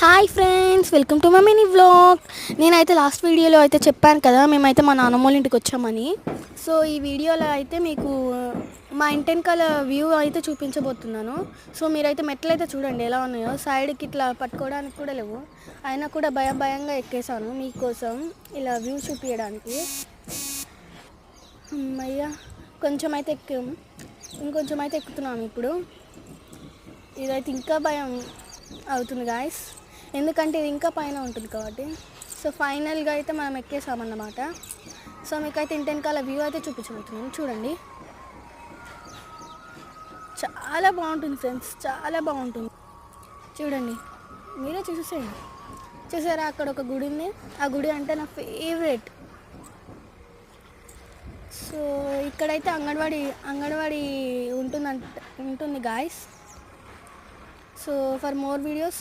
Hi friends, welcome to my mini vlog. నేనైతే last వీడియోలో అయితే చెప్పాను కదా, మేమైతే మా నాన్నమ్మ ఇంటికి వచ్చామని. సో ఈ వీడియోలో అయితే మీకు మా ఇంటి వెనకాల వ్యూ అయితే చూపించబోతున్నాను. సో మీరైతే మెట్లు అయితే చూడండి ఎలా ఉన్నాయో. సైడ్కి ఇట్లా పట్టుకోవడానికి కూడా లేవు, అయినా కూడా భయంగా ఎక్కేసాను మీకోసం ఇలా వ్యూ చూపించడానికి. అయ్యా, కొంచెం అయితే ఎక్కాము, ఇంకొంచెం అయితే ఎక్కుతున్నాము. ఇప్పుడు ఇదైతే ఇంకా భయం అవుతుంది గాయస్, ఎందుకంటే ఇది ఇంకా పైన ఉంటుంది కాబట్టి. సో ఫైనల్గా అయితే మనం ఎక్కేసామన్నమాట. సో మీకైతే ఇంటి వెనకాల వ్యూ అయితే చూపించబోతున్నాను, చూడండి. చాలా బాగుంటుంది ఫ్రెండ్స్, చాలా బాగుంటుంది. చూడండి, మీరే చూసేయండి. చూసారా, అక్కడ ఒక గుడి ఉంది. ఆ గుడి అంటే నా ఫేవరెట్. సో ఇక్కడైతే అంగన్వాడీ ఉంటుంది guys. So for more videos